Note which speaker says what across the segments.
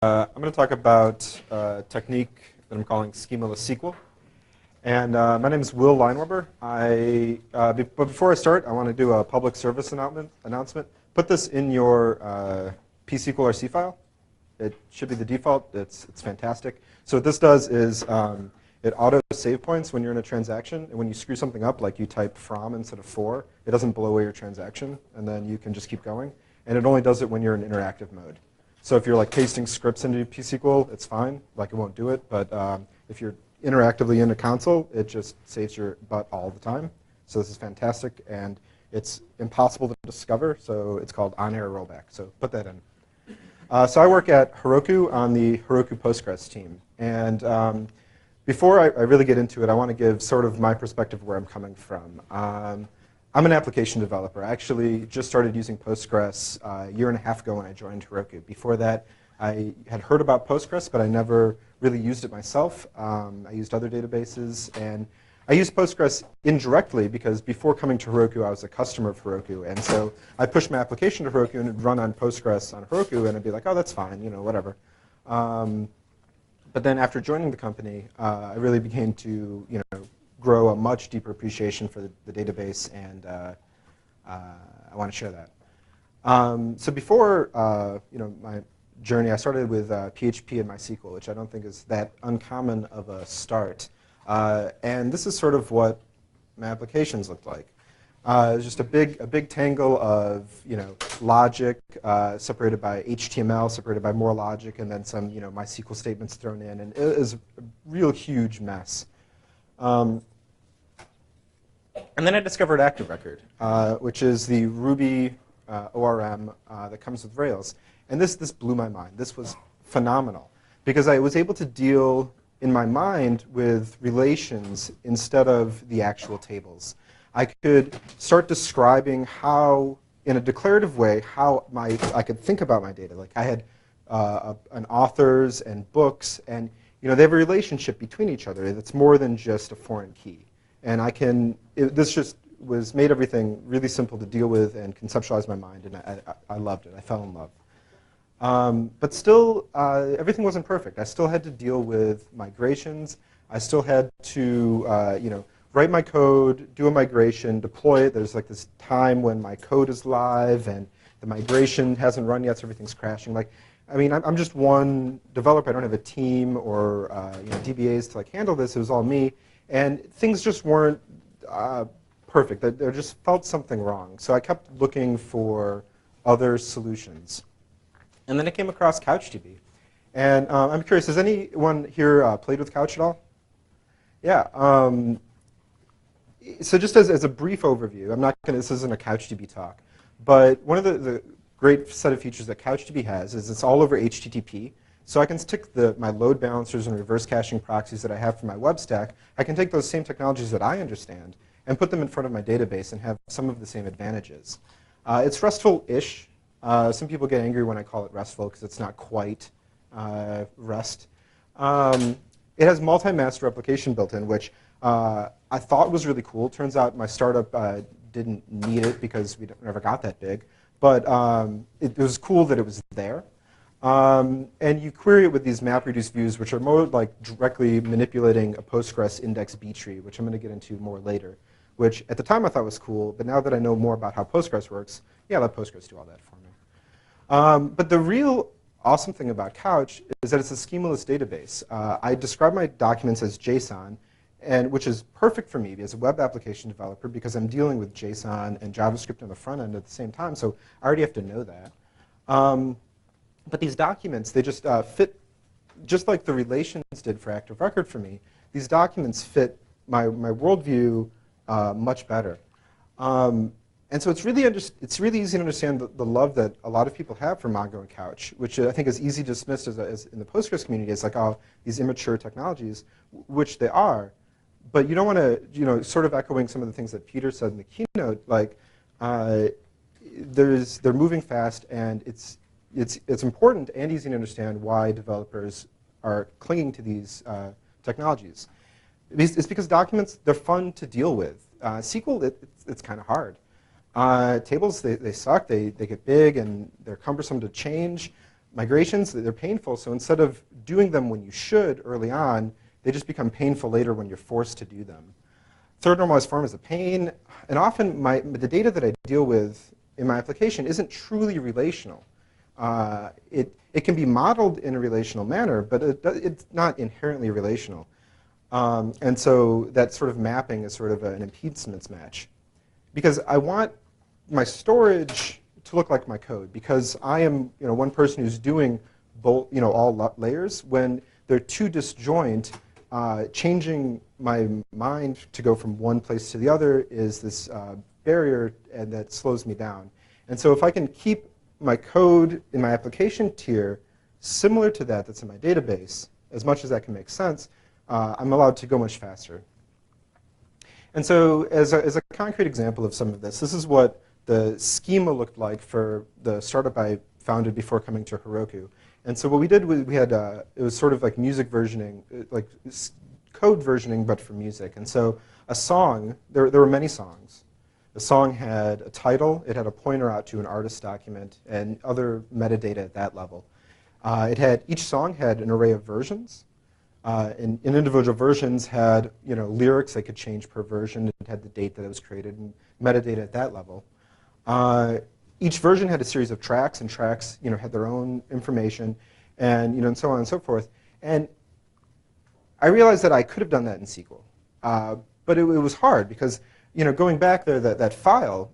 Speaker 1: I'm going to talk about a technique that I'm calling Schemaless SQL. And my name is Will Leinweber. But before I start, I want to do a public service announcement. Put this in your pSQL RC file. It should be the default. It's fantastic. So what this does is it auto save points when you're in a transaction. And when you screw something up, like you type from instead of for, it doesn't blow away your transaction. And then you can just keep going. And it only does it when you're in interactive mode. So if you're like pasting scripts into pSQL, it's fine. Like it won't do it. But if you're interactively in a console, it just saves your butt all the time. So this is fantastic. And it's impossible to discover. So it's called on-error rollback. So put that in. So I work at Heroku on the Heroku Postgres team. And before I really get into it, I want to give sort of my perspective of where I'm coming from. I'm an application developer. I actually just started using Postgres a year and a half ago when I joined Heroku. Before that, I had heard about Postgres, but I never really used it myself. I used other databases, and I used Postgres indirectly because before coming to Heroku, I was a customer of Heroku. And so I pushed my application to Heroku, and it'd run on Postgres on Heroku, and I'd be like, oh, that's fine, you know, whatever. But then after joining the company, I really began to, you know, grow a much deeper appreciation for the database, and I want to share that. So before you know, my journey, I started with PHP and MySQL, which I don't think is that uncommon of a start. And this is sort of what my applications looked like. It was just a big tangle of, you know, logic separated by HTML, separated by more logic, and then some, you know, MySQL statements thrown in, and it was a real huge mess. And then I discovered ActiveRecord, which is the Ruby ORM that comes with Rails. And this blew my mind. This was phenomenal because I was able to deal in my mind with relations instead of the actual tables. I could start describing how, in a declarative way, how I could think about my data. Like I had an authors and books, and you know, they have a relationship between each other that's more than just a foreign key. And this just made everything really simple to deal with and conceptualize my mind, and I loved it. I fell in love. But still, everything wasn't perfect. I still had to deal with migrations. I still had to, you know, write my code, do a migration, deploy it. There's like this time when my code is live and the migration hasn't run yet, so everything's crashing. Like, I mean, I'm just one developer. I don't have a team or you know, DBAs to like handle this. It was all me. And things just weren't perfect. There just felt something wrong. So I kept looking for other solutions. And then I came across CouchDB. And I'm curious, has anyone here played with Couch at all? Yeah. So just as a brief overview, I'm not going to, this isn't a CouchDB talk, but one of the great set of features that CouchDB has is it's all over HTTP. So I can stick my load balancers and reverse caching proxies that I have for my web stack. I can take those same technologies that I understand and put them in front of my database and have some of the same advantages. It's RESTful-ish. Some people get angry when I call it RESTful because it's not quite REST. It has multi-master replication built in, which I thought was really cool. Turns out my startup didn't need it because we never got that big. But it was cool that it was there. And you query it with these MapReduce views, which are more like directly manipulating a Postgres index B tree, which I'm going to get into more later, which at the time I thought was cool. But now that I know more about how Postgres works, yeah, let Postgres do all that for me. But the real awesome thing about Couch is that it's a schemaless database. I describe my documents as JSON, which is perfect for me as a web application developer because I'm dealing with JSON and JavaScript on the front end at the same time. So I already have to know that. But these documents, they just fit, just like the relations did for ActiveRecord for me, these documents fit my worldview much better. And so it's really easy to understand the love that a lot of people have for Mongo and Couch, which I think is easy dismissed as in the Postgres community as like, oh, these immature technologies, which they are. But you don't want to, you know, sort of echoing some of the things that Peter said in the keynote, like they're moving fast, and it's important and easy to understand why developers are clinging to these technologies. It's because documents, they're fun to deal with. SQL, it's kind of hard. Tables, they suck. They get big, and they're cumbersome to change. migrations, they're painful, so instead of doing them when you should early on, they just become painful later when you're forced to do them. Third normalized form is a pain, and often the data that I deal with in my application isn't truly relational. It can be modeled in a relational manner, but it's not inherently relational. And so that sort of mapping is sort of an impedance mismatch. Because I want my storage to look like my code, because I am one person who's doing both, all layers. When they're too disjoint, changing my mind to go from one place to the other is this barrier, and that slows me down. And so if I can keep my code in my application tier similar to that's in my database, as much as that can make sense, I'm allowed to go much faster. And so as a concrete example of some of this is what the schema looked like for the startup I founded before coming to Heroku. And so what we did was it was sort of like music versioning, like code versioning, but for music. And so a song, there were many songs. The song had a title, it had a pointer out to an artist document, and other metadata at that level. Each song had an array of versions. And individual versions had lyrics they could change per version. It had the date that it was created and metadata at that level. Each version had a series of tracks, and tracks had their own information, and and so on and so forth. And I realized that I could have done that in SQL, but it was hard because going back there, that file,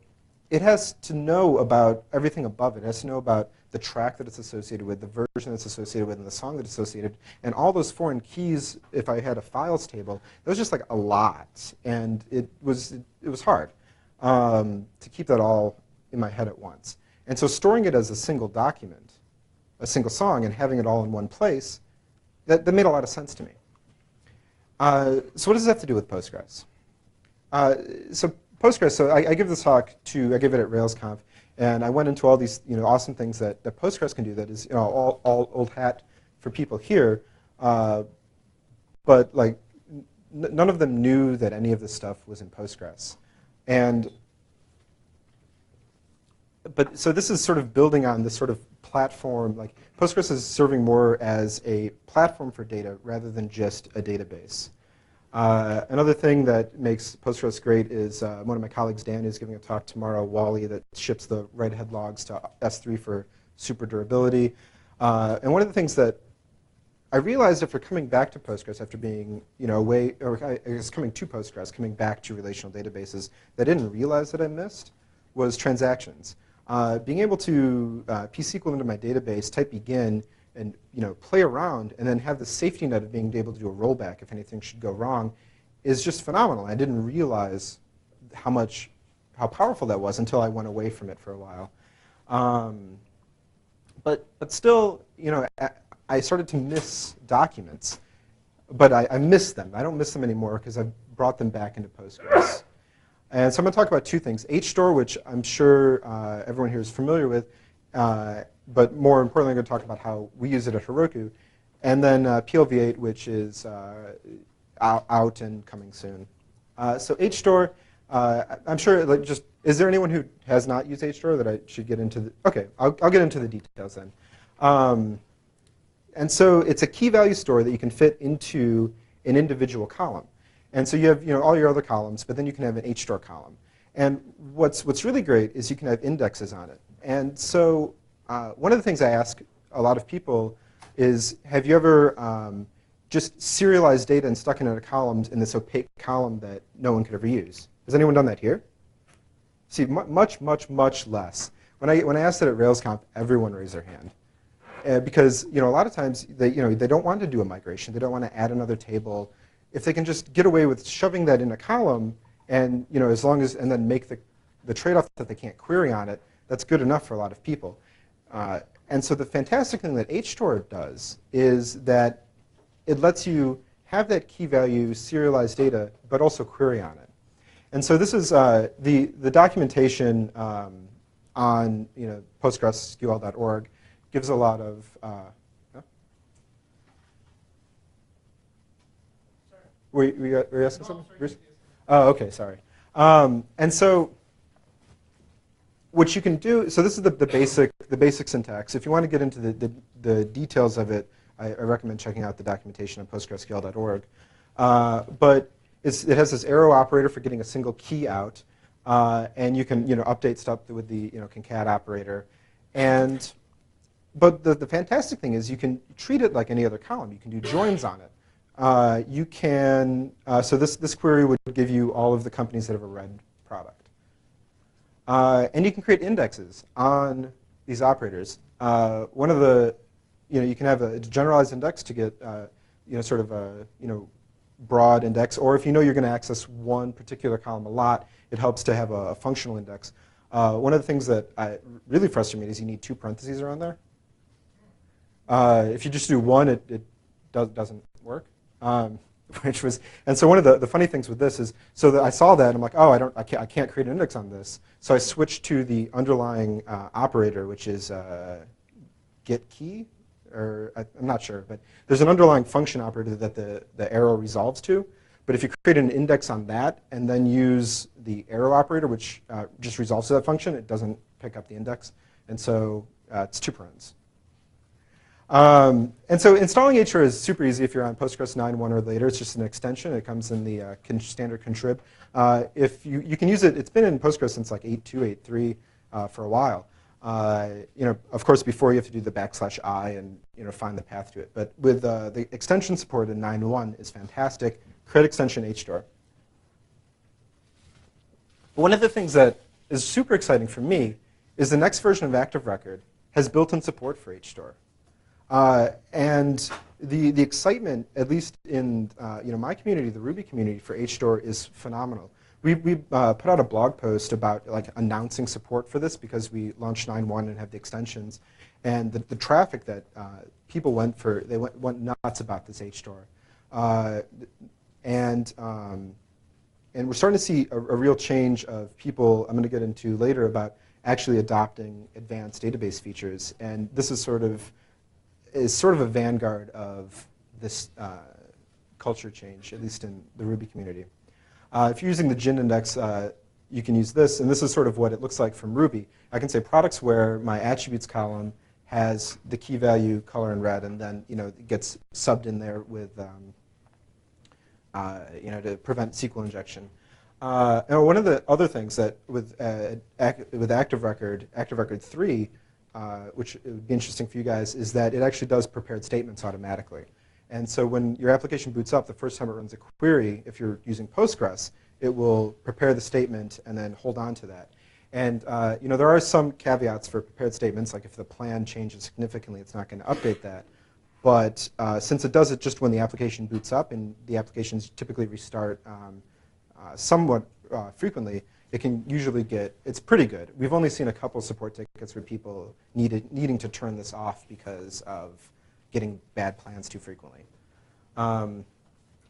Speaker 1: it has to know about everything above it. It has to know about the track that it's associated with, the version that's associated with, and the song that's associated. And all those foreign keys, if I had a files table, it was just like a lot. And it was hard to keep that all in my head at once. And so storing it as a single document, a single song, and having it all in one place, that made a lot of sense to me. So what does this have to do with Postgres? So Postgres, so I give this talk I give it at RailsConf, and I went into all these awesome things that Postgres can do that is all old hat for people here, but like none of them knew that any of this stuff was in Postgres. So this is sort of building on this sort of platform. Like Postgres is serving more as a platform for data rather than just a database. Another thing that makes Postgres great is one of my colleagues, Dan, is giving a talk tomorrow, Wally, that ships the write-ahead logs to S3 for super durability. And one of the things that I realized after coming back to Postgres, after being away, or I guess coming to Postgres, coming back to relational databases, that I didn't realize that I missed was transactions. Being able to pSQL into my database, type begin, and play around, and then have the safety net of being able to do a rollback if anything should go wrong, is just phenomenal. I didn't realize how powerful that was until I went away from it for a while. But still, I started to miss documents, but I miss them. I don't miss them anymore because I've brought them back into Postgres. And so I'm going to talk about two things: Hstore, which I'm sure everyone here is familiar with. But more importantly, I'm going to talk about how we use it at Heroku. And then PLV8, which is out and coming soon. So Hstore, I'm sure, is there anyone who has not used Hstore that I should get into? OK, I'll get into the details then. And so it's a key value store that you can fit into an individual column. And so you have all your other columns, but then you can have an Hstore column. And what's really great is you can have indexes on it. And so one of the things I ask a lot of people is, have you ever just serialized data and stuck it in a column in this opaque column that no one could ever use? Has anyone done that here? See, much, much, much less. When I asked it at RailsConf, everyone raised their hand. Because a lot of times they don't want to do a migration. They don't want to add another table. If they can just get away with shoving that in a column, and as long as and then make the trade-off that they can't query on it, that's good enough for a lot of people. And so the fantastic thing that Hstore does is that it lets you have that key value serialized data, but also query on it. And so this is the documentation on PostgreSQL.org gives a lot of. Were you asking something, Bruce? Oh, OK, sorry. And so what you can do, so this is the basic syntax. If you want to get into the details of it, I recommend checking out the documentation on postgresql.org. But it has this arrow operator for getting a single key out, and you can update stuff with the concat operator. But the fantastic thing is you can treat it like any other column. You can do joins on it. You can so this query would give you all of the companies that have a red product. And you can create indexes on these operators. One of the you can have a generalized index to get sort of a broad index, or if you're going to access one particular column a lot, it helps to have a functional index. One of the things that really frustrates me is you need 2 parentheses around there. If you just do one, it doesn't work. And so one of the funny things with this is, so that I saw that and I'm like, oh, I can't create an index on this. So I switched to the underlying operator, which is get key, or I'm not sure, but there's an underlying function operator that the arrow resolves to. But if you create an index on that and then use the arrow operator, which just resolves to that function, it doesn't pick up the index. And so it's 2 parens. And so installing Hstore is super easy if you're on Postgres 9.1 or later. It's just an extension. It comes in the standard contrib. If you can use it, it's been in Postgres since like 8.2, 8.3 for a while. Of course, before you have to do the \i and find the path to it. But with the extension support in 9.1 is fantastic. Create extension Hstore. But one of the things that is super exciting for me is the next version of ActiveRecord has built-in support for Hstore. And the excitement, at least in my community, the Ruby community for Hstore, is phenomenal. We put out a blog post about announcing support for this because we launched 9.1 and have the extensions, and the traffic that people went nuts about this Hstore, and we're starting to see a real change of people. I'm going to get into later about actually adopting advanced database features, and this is sort of a vanguard of this culture change, at least in the Ruby community. If you're using the gin index, you can use this, and this is sort of what it looks like from Ruby. I can say products where my attributes column has the key value color in red, and then it gets subbed in there with to prevent SQL injection. And one of the other things that with ActiveRecord 3, which it would be interesting for you guys, is that it actually does prepared statements automatically. And so when your application boots up, the first time it runs a query, if you're using Postgres, it will prepare the statement and then hold on to that. And there are some caveats for prepared statements, like if the plan changes significantly, it's not going to update that. But since it does it just when the application boots up, and the applications typically restart somewhat frequently, it can usually it's pretty good. We've only seen a couple support tickets where people needing to turn this off because of getting bad plans too frequently.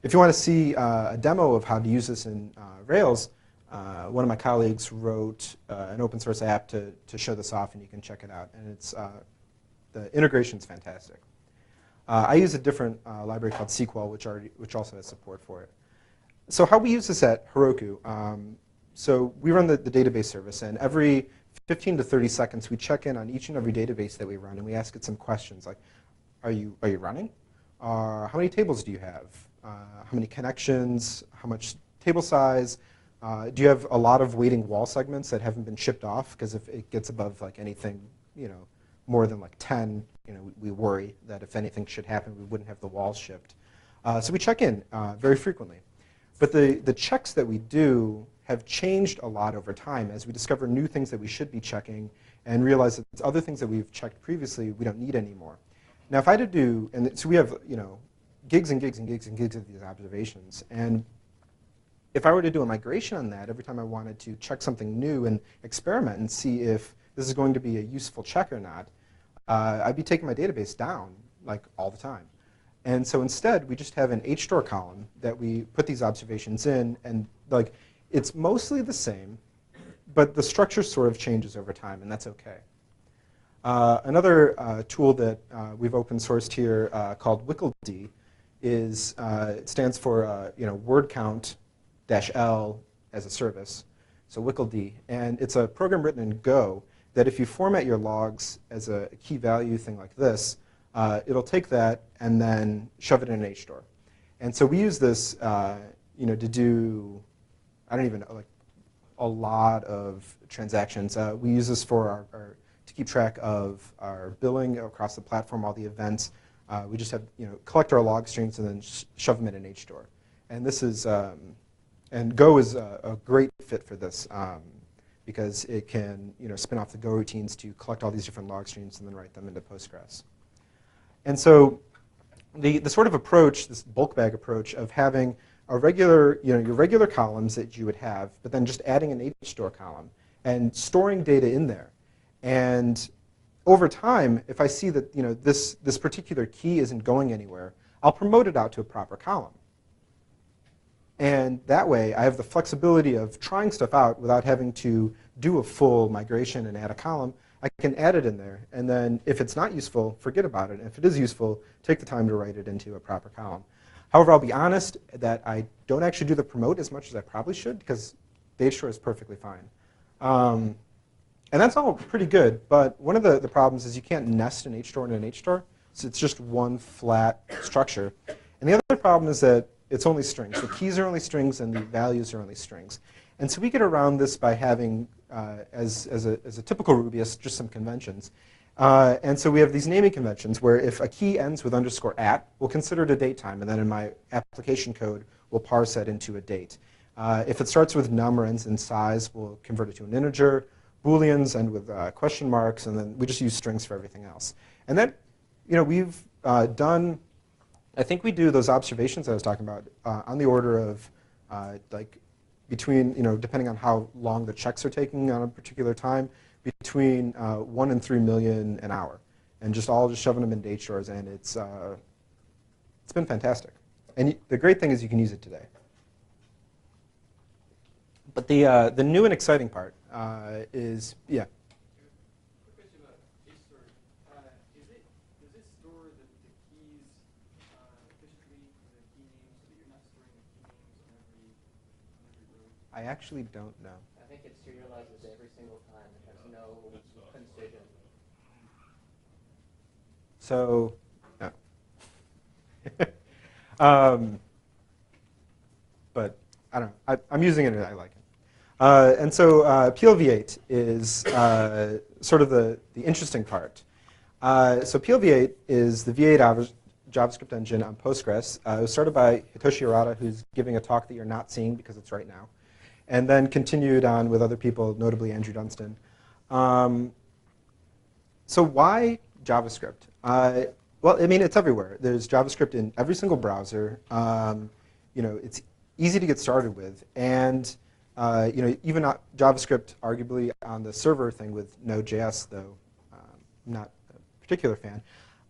Speaker 1: If you want to see a demo of how to use this in Rails, one of my colleagues wrote an open source app to show this off, and you can check it out. And it's the integration's fantastic. I use a different library called SQL, which also has support for it. So how we use this at Heroku. So we run the database service, and every 15 to 30 seconds, we check in on each and every database that we run, and we ask it some questions like, are you running? How many tables do you have? How many connections? How much table size? Do you have a lot of waiting wall segments that haven't been shipped off? Because if it gets above anything, more than 10, we worry that if anything should happen, we wouldn't have the walls shipped. So we check in very frequently. But the checks that we do have changed a lot over time as we discover new things that we should be checking and realize that other things that we've checked previously we don't need anymore. Now, if I had to do, and so we have gigs and gigs and gigs and gigs of these observations, and if I were to do a migration on that, every time I wanted to check something new and experiment and see if this is going to be a useful check or not, I'd be taking my database down all the time. And so instead, we just have an Hstore column that we put these observations in, and it's mostly the same, but the structure sort of changes over time, and that's okay. Another tool that we've open sourced here called WCLD it stands for word count -L as a service. so WCLD. And it's a program written in Go that if you format your logs as a key value thing like this, it'll take that and then shove it in an Hstore. And so we use this to do, I don't even know, like a lot of transactions. We use this for to keep track of our billing across the platform, all the events. We just have, collect our log streams and then shove them in an Hstore. And this is, and Go is a great fit for this because it can, spin off the Go routines to collect all these different log streams and then write them into Postgres. And so the sort of approach, this bulk bag approach of having a regular, your regular columns that you would have, but then just adding an Hstore column and storing data in there. And over time, if I see that this particular key isn't going anywhere, I'll promote it out to a proper column. And that way, I have the flexibility of trying stuff out without having to do a full migration and add a column. I can add it in there, and then if it's not useful, forget about it. And if it is useful, take the time to write it into a proper column. However, I'll be honest that I don't actually do the promote as much as I probably should, because the Hstore is perfectly fine. And that's all pretty good, but one of the problems is you can't nest an Hstore in an Hstore, so it's just one flat structure. And the other problem is that it's only strings. The keys are only strings, and the values are only strings. And so we get around this by having, as a typical Rubyist, just some conventions. And so we have these naming conventions where if a key ends with _@, we'll consider it a date time, and then in my application code, we'll parse that into a date. If it starts with num or ends in size, we'll convert it to an integer. Booleans end with question marks, and then we just use strings for everything else. And that, we've done, I think we do those observations I was talking about on the order of like between, depending on how long the checks are taking on a particular time, between 1 and 3 million an hour, and just shoving them into Hstores, and it's been fantastic. And the great thing is you can use it today. But the new and exciting part is, yeah.
Speaker 2: Quick question about Hstore. Does it store the keys efficiently for the key names so that you're not storing the key names on every row?
Speaker 1: I actually don't know.
Speaker 3: I think it serializes every single time. It has no concision.
Speaker 1: So, no. But I don't know. I'm using it and I like it. And so PLV8 is sort of the interesting part. So PLV8 is the V8 JavaScript engine on Postgres. It was started by Hitoshi Arata, who's giving a talk that you're not seeing because it's right now, and then continued on with other people, notably Andrew Dunstan. So why JavaScript? Well, I mean, it's everywhere. There's JavaScript in every single browser. It's easy to get started with, and even JavaScript, arguably on the server thing with Node.js, though I'm not a particular fan.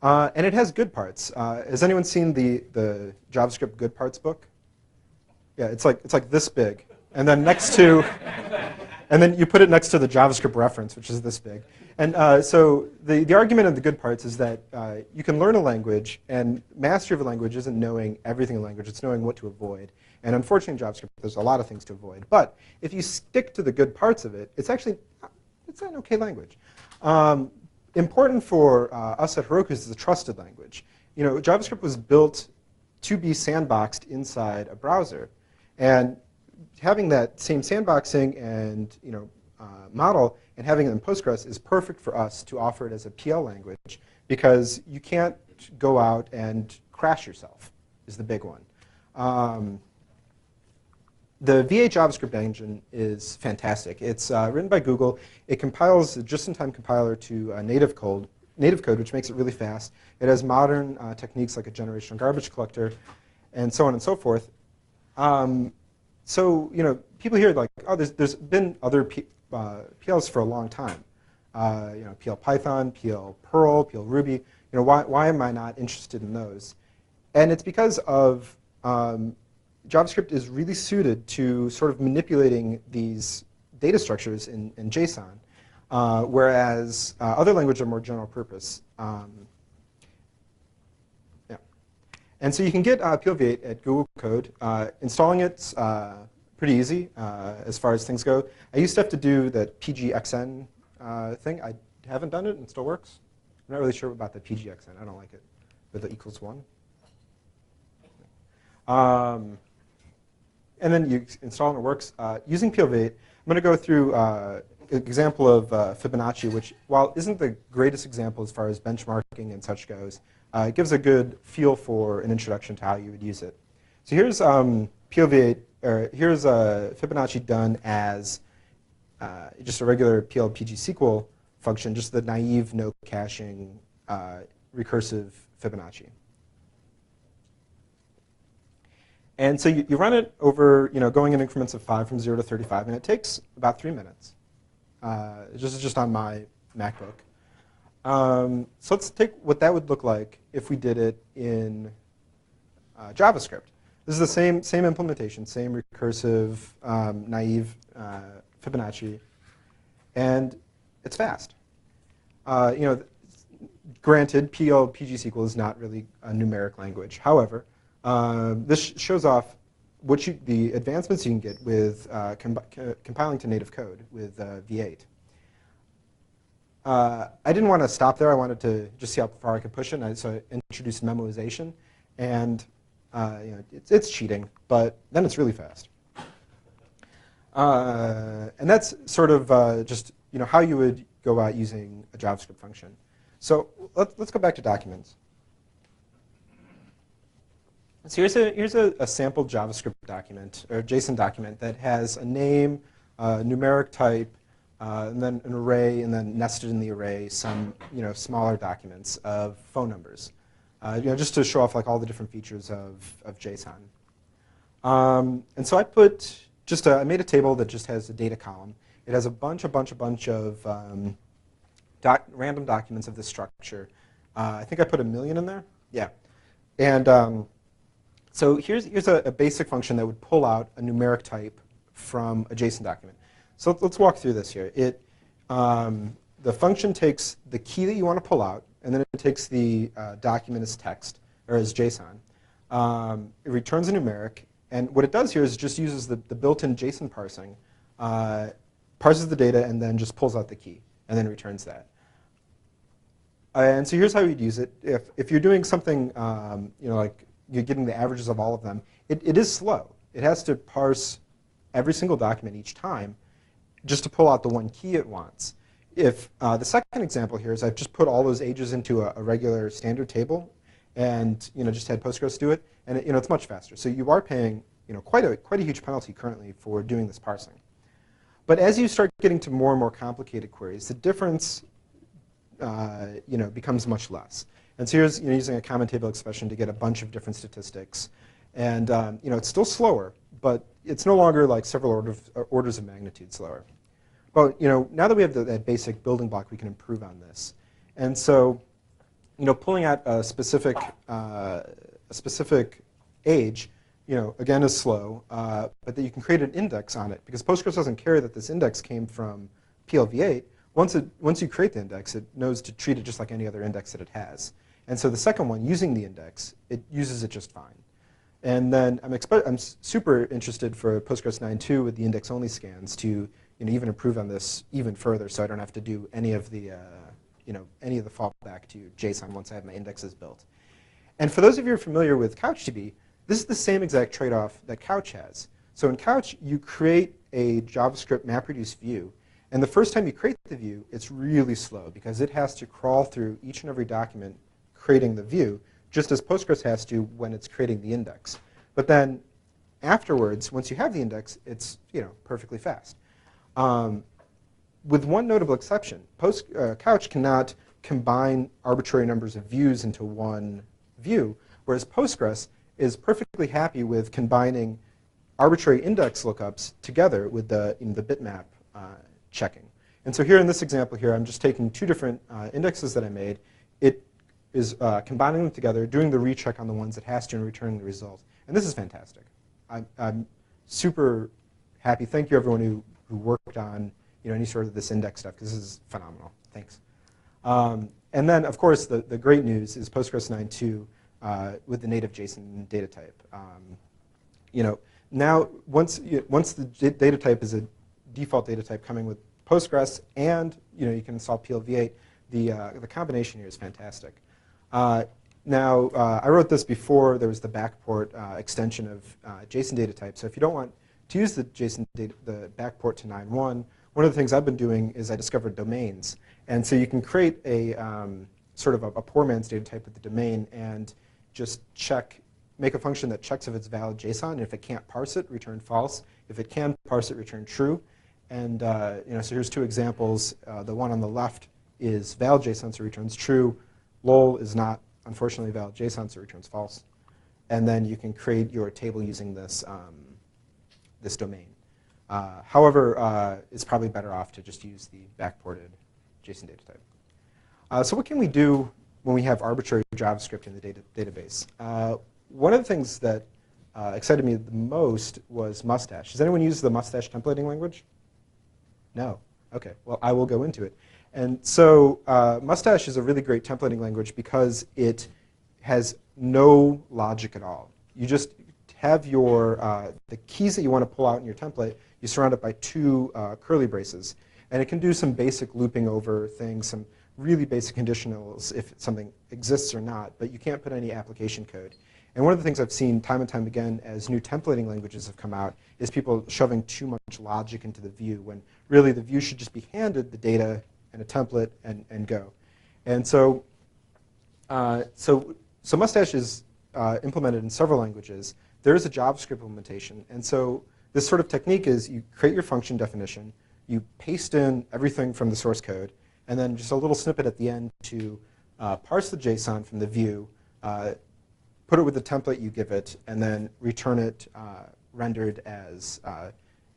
Speaker 1: And it has good parts. Has anyone seen the JavaScript good parts book? Yeah, it's like this big, and then next to, and then you put it next to the JavaScript reference, which is this big. And so the argument of the good parts is that you can learn a language, and mastery of a language isn't knowing everything in the language, it's knowing what to avoid. And unfortunately in JavaScript, there's a lot of things to avoid. But if you stick to the good parts of it, it's an okay language. Important for us at Heroku is the trusted language. JavaScript was built to be sandboxed inside a browser. And having that same sandboxing and model and having it in Postgres is perfect for us to offer it as a PL language, because you can't go out and crash yourself, is the big one. The V8 JavaScript engine is fantastic. It's written by Google. It compiles a just-in-time compiler to native code, which makes it really fast. It has modern techniques like a generational garbage collector, and so on and so forth. So people hear like, oh, there's been other PLs for a long time. PL Python, PL Perl, PL Ruby. Why am I not interested in those? And it's because of JavaScript is really suited to sort of manipulating these data structures in JSON, whereas other languages are more general purpose. Yeah. And so you can get PLV8 at Google Code. Installing it's pretty easy as far as things go. I used to have to do that PGXN thing. I haven't done it, and it still works. I'm not really sure about the PGXN. I don't like it with the equals 1. And then you install and it works. Using PL8, I'm going to go through an example of Fibonacci, which, while isn't the greatest example as far as benchmarking and such goes, it gives a good feel for an introduction to how you would use it. So here's PL8, or here's Fibonacci done as just a regular PL/PG/SQL function, just the naive, no caching, recursive Fibonacci. And so you run it over, going in increments of 5 from 0 to 35, and it takes about 3 minutes. This is just on my MacBook. So let's take what that would look like if we did it in JavaScript. This is the same implementation, same recursive, naive Fibonacci, and it's fast. Granted, PL/PG/SQL is not really a numeric language. However, this shows off the advancements you can get with compiling to native code with V8. I didn't want to stop there. I wanted to just see how far I could push it. So I introduced memoization, and it's cheating, but then it's really fast. And that's sort of just how you would go about using a JavaScript function. So let's go back to documents. So here's a sample JavaScript document, or JSON document, that has a name, numeric type, and then an array, and then nested in the array some smaller documents of phone numbers, just to show off like all the different features of JSON. And so I made a table that just has a data column. It has a bunch of random documents of this structure. I think I put 1 million in there. Yeah, and so here's a basic function that would pull out a numeric type from a JSON document. So let's walk through this here. The function takes the key that you want to pull out, and then it takes the document as text, or as JSON. It returns a numeric, and what it does here is it just uses the built-in JSON parsing, parses the data, and then just pulls out the key, and then returns that. And so here's how you'd use it. If you're doing something, like you're getting the averages of all of them, it is slow. It has to parse every single document each time just to pull out the one key it wants. If the second example here is I've just put all those ages into a regular standard table, and just had Postgres do it, and it's much faster. So you are paying quite a huge penalty currently for doing this parsing. But as you start getting to more and more complicated queries, the difference becomes much less. And so here's using a common table expression to get a bunch of different statistics, and it's still slower, but it's no longer like several orders of magnitude slower. But now that we have that basic building block, we can improve on this. And so pulling out a specific age, again is slow, but that you can create an index on it, because Postgres doesn't care that this index came from PLV8. Once you create the index, it knows to treat it just like any other index that it has. And so the second one, using the index, it uses it just fine. And then I'm super interested for Postgres 9.2 with the index-only scans to even improve on this even further, so I don't have to do any of the fallback to JSON once I have my indexes built. And for those of you who are familiar with CouchDB, this is the same exact trade-off that Couch has. So in Couch, you create a JavaScript MapReduce view, and the first time you create the view, it's really slow because it has to crawl through each and every document creating the view, just as Postgres has to when it's creating the index. But then afterwards, once you have the index, it's perfectly fast. With one notable exception, Couch cannot combine arbitrary numbers of views into one view, whereas Postgres is perfectly happy with combining arbitrary index lookups together with the bitmap checking. And so here in this example here, I'm just taking 2 different indexes that I made. It is combining them together, doing the recheck on the ones it has to, and returning the result. And this is fantastic. I'm super happy. Thank you, everyone who worked on any sort of this index stuff, because this is phenomenal. Thanks. And then, of course, the great news is Postgres 9.2 with the native JSON data type. now, once the data type is a default data type coming with Postgres, and you can install PLV8, the combination here is fantastic. Now, I wrote this before there was the backport extension of JSON data type. So if you don't want to use the JSON data, the backport to 9.1, one of the things I've been doing is I discovered domains. And so you can create a sort of a poor man's data type with the domain and just make a function that checks if it's valid JSON. And if it can't parse it, return false. If it can parse it, return true. And so here's two examples. The one on the left is valid JSON, so returns true. Lol is not, unfortunately, valid JSON, so returns false. And then you can create your table using this, this domain. However, it's probably better off to just use the backported JSON data type. So what can we do when we have arbitrary JavaScript in the database? One of the things that excited me the most was mustache. Does anyone use the mustache templating language? No? OK, well, I will go into it. And so mustache is a really great templating language because it has no logic at all. You just have your the keys that you want to pull out in your template, you surround it by two curly braces. And it can do some basic looping over things, some really basic conditionals if something exists or not, but you can't put any application code. And one of the things I've seen time and time again as new templating languages have come out is people shoving too much logic into the view when really the view should just be handed the data and a template and go. And so, so Mustache is implemented in several languages. There is a JavaScript implementation. And so this sort of technique is you create your function definition, you paste in everything from the source code, and then just a little snippet at the end to parse the JSON from the view, put it with the template you give it, and then return it rendered as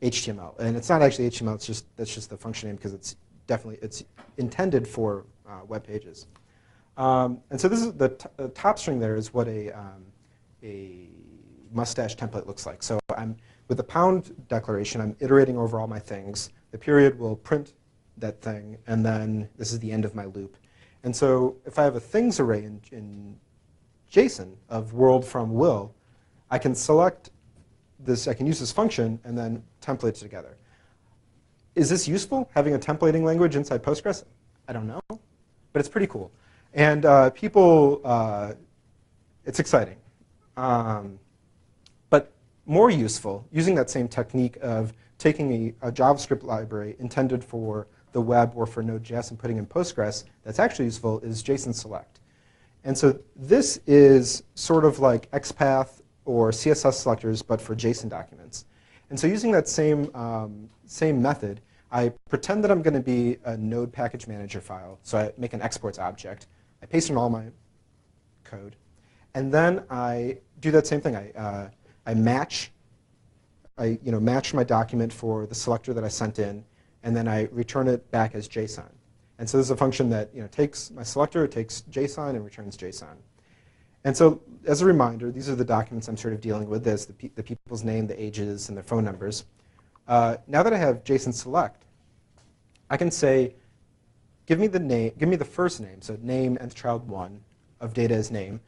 Speaker 1: HTML. And it's not actually HTML, that's just the function name because it's intended for web pages. And so this is the top string there is what a mustache template looks like. So with the pound declaration, I'm iterating over all my things. The period will print that thing, and then this is the end of my loop. And so if I have a things array in JSON of world from will, I can select this, I can use this function and then template it together. Is this useful, having a templating language inside Postgres? I don't know, but it's pretty cool. And it's exciting. But more useful, using that same technique of taking a JavaScript library intended for the web or for Node.js and putting in Postgres that's actually useful is JSON select. And so this is sort of like XPath or CSS selectors, but for JSON documents. And so using that same method, I pretend that I'm going to be a Node package manager file. So I make an exports object. I paste in all my code. And then I do that same thing. I match my document for the selector that I sent in, and then I return it back as JSON. And so this is a function that takes my selector, it takes JSON, and returns JSON. And so as a reminder, these are the documents I'm sort of dealing with. There's the people's name, the ages, and their phone numbers. Now that I have JSON select, I can say, give me the first name, so name nth child 1 of data as name,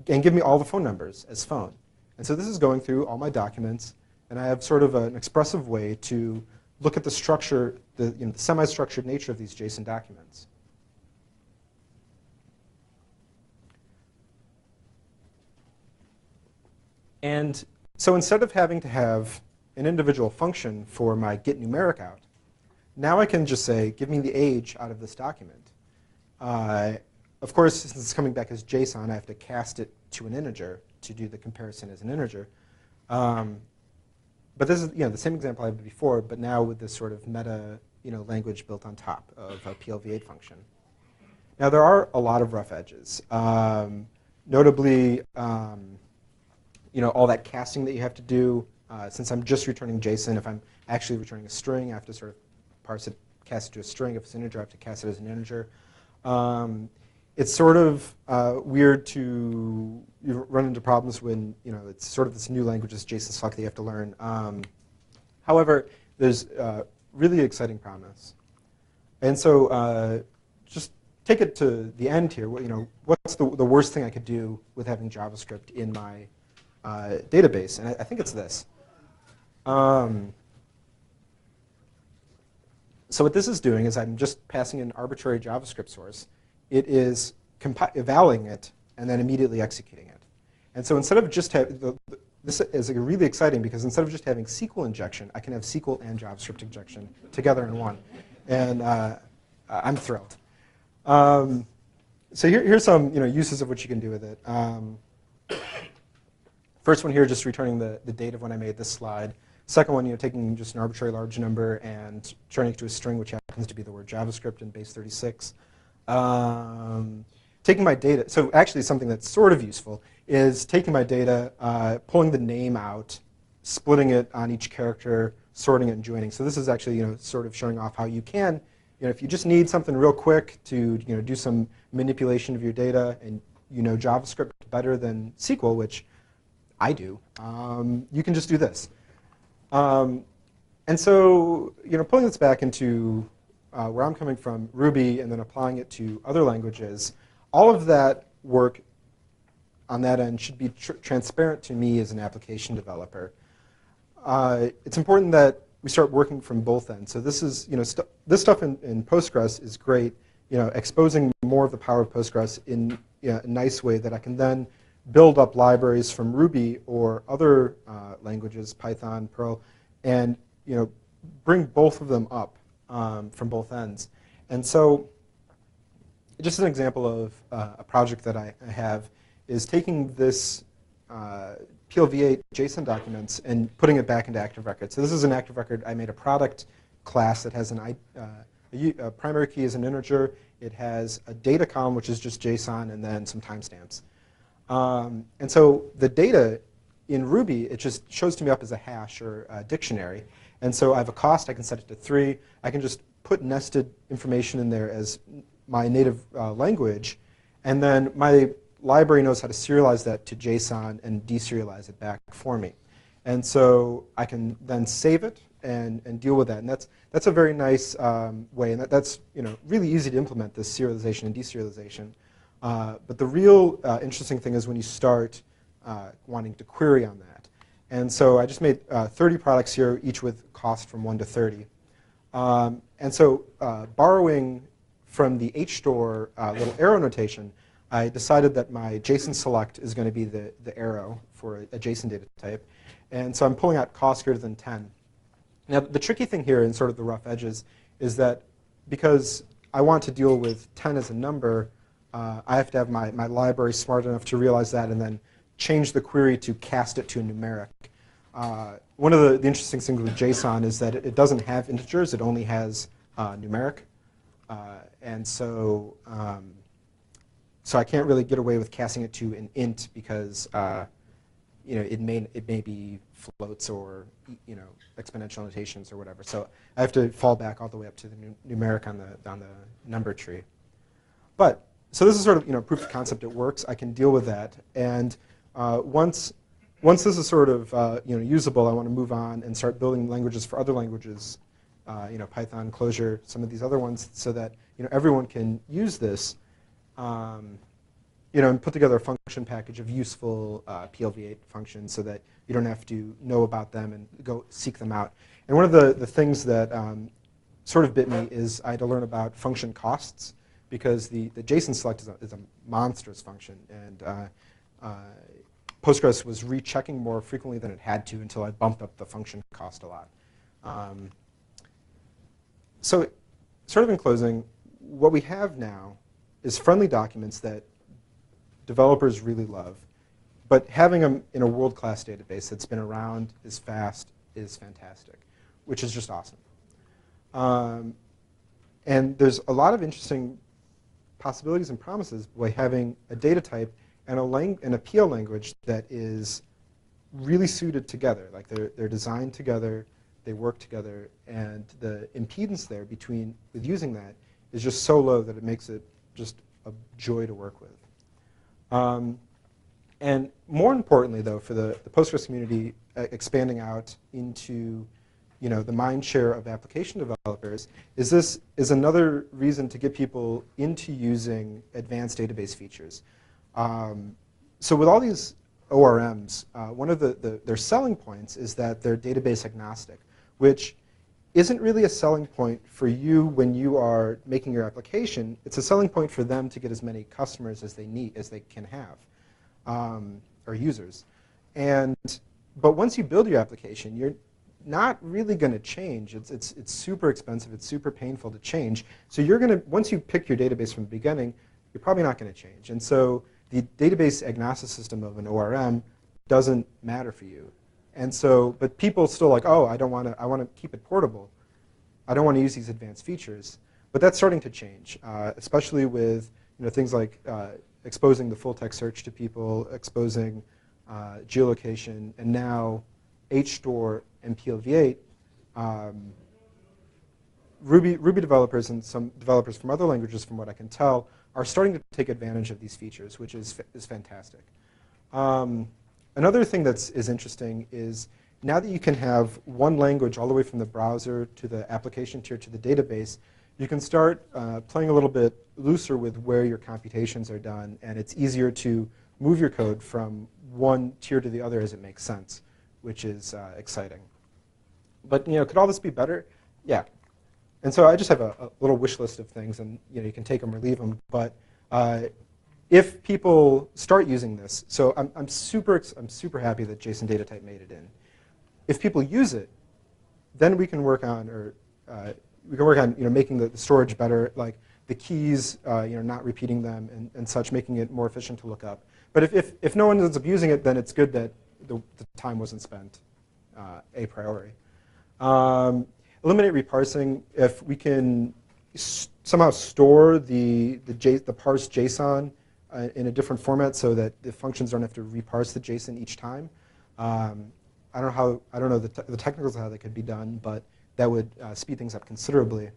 Speaker 1: and give me all the phone numbers as phone. And so this is going through all my documents, and I have sort of an expressive way to look at the structure, the semi-structured nature of these JSON documents. And so instead of having to have an individual function for my get numeric out, now I can just say, give me the age out of this document. Of course, since it's coming back as JSON, I have to cast it to an integer to do the comparison as an integer. But this is the same example I had before, but now with this sort of meta language built on top of a PLV8 function. Now there are a lot of rough edges. Notably, all that casting that you have to do. Since I'm just returning JSON, if I'm actually returning a string, I have to sort of parse it, cast it to a string. If it's an integer, I have to cast it as an integer. It's sort of weird to run into problems when it's sort of this new language, this JSON select that you have to learn. However, there's really exciting promise. And so just take it to the end here. What's the worst thing I could do with having JavaScript in my database, and I think it's this. So what this is doing is I'm just passing an arbitrary JavaScript source. It is evaluating it and then immediately executing it. And so instead of just having, this is really exciting because instead of just having SQL injection, I can have SQL and JavaScript injection together in one. And I'm thrilled. So here's some uses of what you can do with it. First one here, just returning the date of when I made this slide. Second one, taking just an arbitrary large number and turning it to a string, which happens to be the word JavaScript in base 36. Taking my data, so actually something that's sort of useful is taking my data, pulling the name out, splitting it on each character, sorting it and joining. So this is actually sort of showing off how you can, if you just need something real quick to do some manipulation of your data and JavaScript better than SQL, which I do, you can just do this. And so, pulling this back into where I'm coming from, Ruby, and then applying it to other languages, all of that work on that end should be transparent to me as an application developer. It's important that we start working from both ends. So this is, this stuff in Postgres is great, exposing more of the power of Postgres in a nice way that I can then build up libraries from Ruby or other languages, Python, Perl, and bring both of them up from both ends. And so just an example of a project that I have is taking this PLV8 JSON documents and putting it back into ActiveRecord. So this is an ActiveRecord. I made a product class that has a primary key is an integer. It has a data column, which is just JSON, and then some timestamps. And so the data in Ruby, it just shows to me up as a hash or a dictionary. And so I have a cost. I can set it to 3. I can just put nested information in there as my native language. And then my library knows how to serialize that to JSON and deserialize it back for me. And so I can then save it and deal with that. And that's a very nice way. And that's really easy to implement, this serialization and deserialization. But the real interesting thing is when you start wanting to query on that. And so I just made 30 products here, each with cost from 1 to 30. And so borrowing from the Hstore little arrow notation, I decided that my JSON select is going to be the arrow for a JSON data type. And so I'm pulling out cost greater than 10. Now, the tricky thing here in sort of the rough edges is that because I want to deal with 10 as a number, I have to have my library smart enough to realize that and then change the query to cast it to a numeric. One of the interesting things with JSON is that it doesn't have integers. It only has numeric. And so so I can't really get away with casting it to an int because it may be floats or exponential notations or whatever. So I have to fall back all the way up to the numeric on the number tree. But so this is sort of proof of concept. It works. I can deal with that. And once this is sort of usable, I want to move on and start building languages for other languages, Python, Clojure, some of these other ones, so that everyone can use this, and put together a function package of useful PLV8 functions, so that you don't have to know about them and go seek them out. And one of the things that sort of bit me is I had to learn about function costs, because the JSON select is a monstrous function, and Postgres was rechecking more frequently than it had to until I bumped up the function cost a lot. So sort of in closing, what we have now is friendly documents that developers really love, but having them in a world-class database that's been around, is fast, is fantastic, which is just awesome. And there's a lot of interesting possibilities and promises by having a data type and a PL language that is really suited together. Like they're designed together, they work together, and the impedance there with using that is just so low that it makes it just a joy to work with. And more importantly, though, for the Postgres community expanding out into the mind share of application developers, is another reason to get people into using advanced database features. So with all these ORMs, one of their selling points is that they're database agnostic, which isn't really a selling point for you when you are making your application. It's a selling point for them to get as many customers as they can have, or users. But once you build your application, you're not really going to change. It's super expensive. It's super painful to change. So once you pick your database from the beginning, you're probably not going to change. And so the database agnosticism of an ORM doesn't matter for you. And so, but people still like, oh, I want to keep it portable. I don't want to use these advanced features. But that's starting to change, especially with things like exposing the full text search to people, exposing geolocation, and now Hstore and PLV8. Ruby developers and some developers from other languages, from what I can tell, are starting to take advantage of these features, which is fantastic. Another thing that is interesting is now that you can have one language all the way from the browser to the application tier to the database, you can start playing a little bit looser with where your computations are done, and it's easier to move your code from one tier to the other as it makes sense, which is exciting. But could all this be better? Yeah. And so I just have a little wish list of things, and you can take them or leave them. But if people start using this, so I'm super happy that JSON datatype made it in. If people use it, then we can work on making the storage better, like the keys, not repeating them and such, making it more efficient to look up. But if no one ends up using it, then it's good that the time wasn't spent a priori. Eliminate reparsing. If we can somehow store the parsed JSON in a different format so that the functions don't have to reparse the JSON each time. I don't know the technicals of how that could be done, but that would speed things up considerably.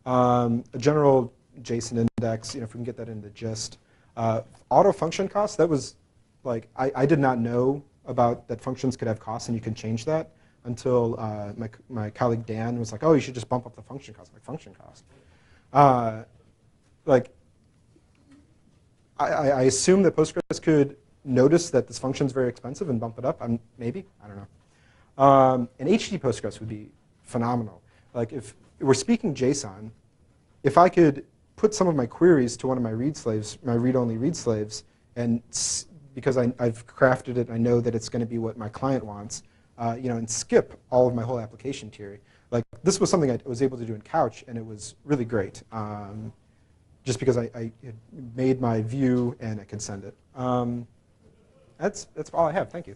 Speaker 1: A general JSON index, if we can get that into gist. Auto function costs, that was like, I did not know about that functions could have costs and you can change that until my colleague Dan was like, oh, you should just bump up the function cost. I'm like, function cost? I assume that Postgres could notice that this function is very expensive and bump it up. Maybe, I don't know. And HT Postgres would be phenomenal. Like if we're speaking JSON, if I could put some of my queries to one of my read slaves, my read-only read slaves, and because I've crafted it, I know that it's going to be what my client wants, and skip all of my whole application tier. Like this was something I was able to do in Couch, and it was really great. Just because I had made my view and I could send it. That's all I have. Thank you.